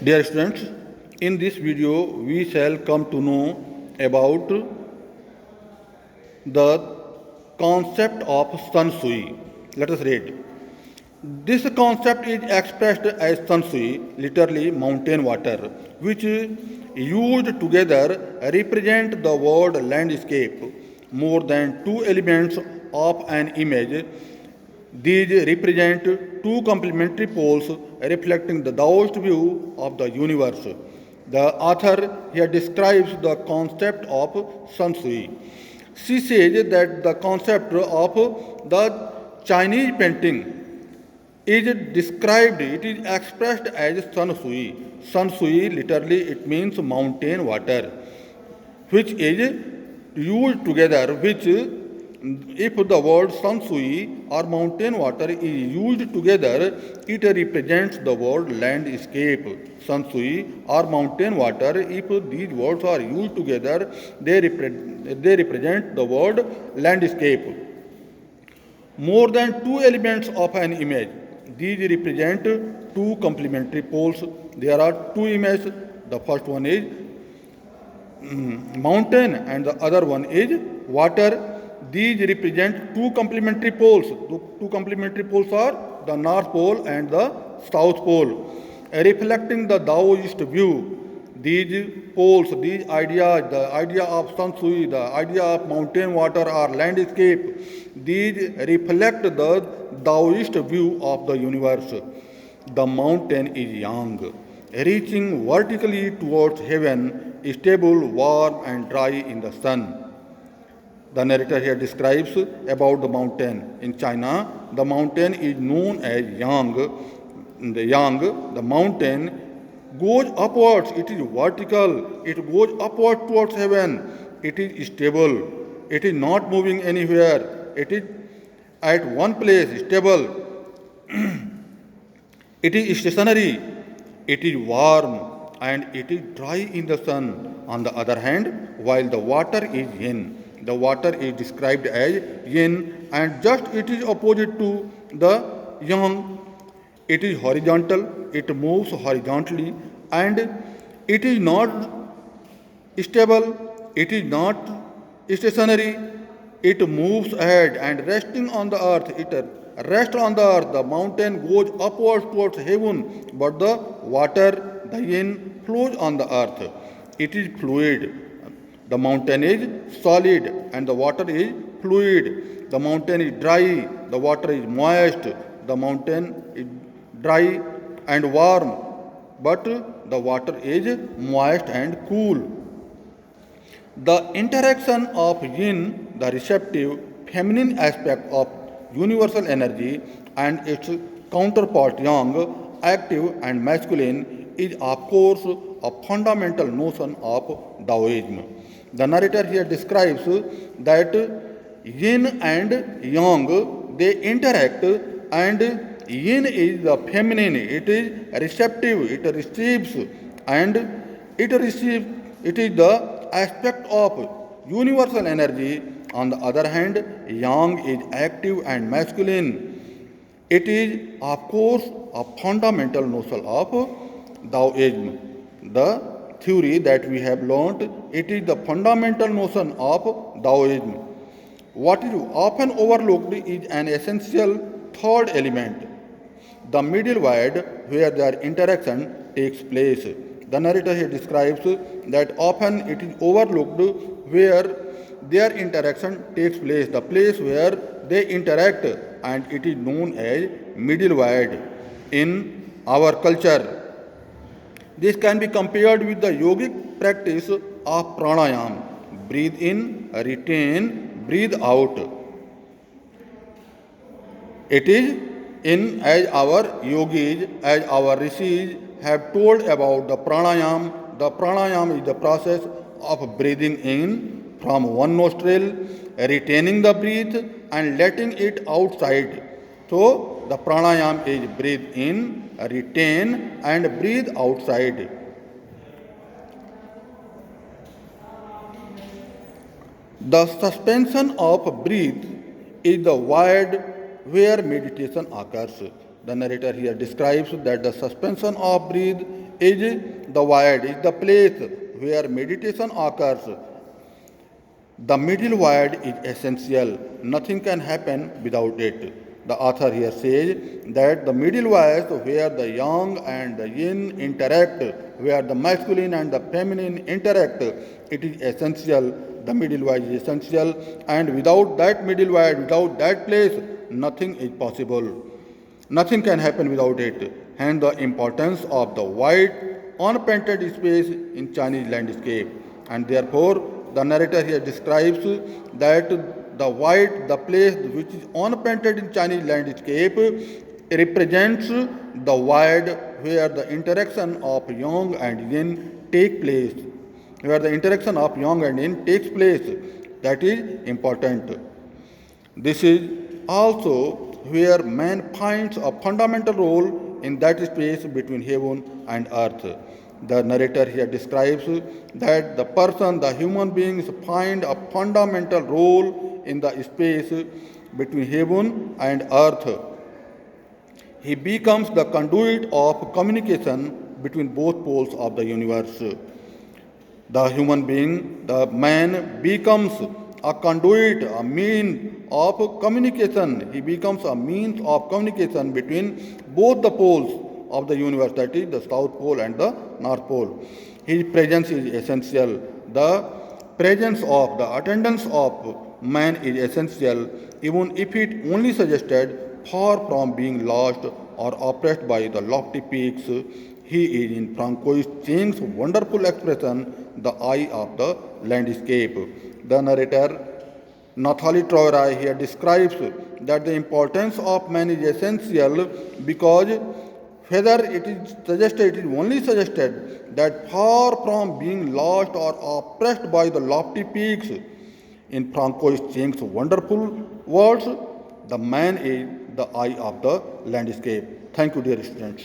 Dear students, in this video we shall come to know about the concept of sun sui. Let us read. This concept is expressed as sun sui, literally mountain water, which used together represent the word landscape. More than two elements of an image, these represent two complementary poles reflecting the Taoist view of the universe. The author here describes the concept of sun sui. She says that the concept of the Chinese painting is described, it is expressed as sun sui. Sun sui literally it means mountain water, which is used together, which if the word sun sui or mountain water is used together, it represents the word landscape. Sun sui or mountain water, if these words are used together, they represent the word landscape. More than two elements of an image, these represent two complementary poles. There are two images. The first one is mountain and the other one is water. These represent two complementary poles. The two complementary poles are the North Pole and the South Pole. Reflecting the Taoist view, these poles, these ideas, the idea of sun sui, the idea of mountain water or landscape, these reflect the Taoist view of the universe. The mountain is yang, reaching vertically towards heaven, stable, warm, and dry in the sun. The narrator here describes about the mountain. In China, the mountain is known as Yang. The Yang, the mountain goes upwards, it is vertical, it goes upward towards heaven, it is stable, it is not moving anywhere, it is at one place, stable, it is stationary, it is warm, and it is dry in the sun. On the other hand, while the water is yin, the water is described as yin, and just it is opposite to the yang. It is horizontal, it moves horizontally, and it is not stable, it is not stationary, it moves ahead and resting on the earth, it rests on the earth. The mountain goes upwards towards heaven, but the water, the yin, flows on the earth. It is fluid. The mountain is solid and the water is fluid. The mountain is dry, the water is moist. The mountain is dry and warm, but the water is moist and cool. The interaction of yin, the receptive, feminine aspect of universal energy, and its counterpart yang, active and masculine, is of course a fundamental notion of Taoism. The narrator here describes that yin and yang they interact, and yin is the feminine, it is receptive, it receives, and it receives, it is the aspect of universal energy. On the other hand, yang is active and masculine. It is of course a fundamental notion of Taoism. The theory that we have learnt, it is the fundamental notion of Taoism. What is often overlooked is an essential third element, the middle word where their interaction takes place. The narrator here describes that often it is overlooked where their interaction takes place, the place where they interact, and it is known as middle word in our culture. This can be compared with the yogic practice of pranayam. Breathe in, retain, breathe out. It is in as our yogis, as our rishis have told about the pranayam. The pranayam is the process of breathing in from one nostril, retaining the breath and letting it outside. So the pranayam is breathe in, retain and breathe outside. The suspension of breath is the word where meditation occurs. The narrator here describes that the suspension of breath is the void, is the place where meditation occurs. The middle void is essential. Nothing can happen without it. The author here says that the middle void, where the yang and the yin interact, where the masculine and the feminine interact, it is essential. The middle void is essential, and without that middle void, without that place, nothing is possible. Nothing can happen without it. Hence, the importance of the white, unpainted space in Chinese landscape. And therefore, the narrator here describes that the white, the place which is unpainted in Chinese landscape, represents the void where the interaction of yang and yin take place. Where the interaction of yang and yin takes place. That is important. This is also where man finds a fundamental role in that space between heaven and earth. The narrator here describes that the person, the human beings, find a fundamental role in the space between heaven and earth. He becomes the conduit of communication between both poles of the universe. The human being, the man, becomes a conduit, a mean of communication. He becomes a means of communication between both the poles of the universe, that is the South Pole and the North Pole. His presence is essential. The presence of, the attendance of man is essential, even if it only suggested far from being lost or oppressed by the lofty peaks. He is, in Francois Cheng's wonderful expression, the eye of the landscape. The narrator, Nathalie Troy here describes that the importance of man is essential because whether it is suggested, it is only suggested that far from being lost or oppressed by the lofty peaks, in Francois Cheng's wonderful words, the man is the eye of the landscape. Thank you, dear students.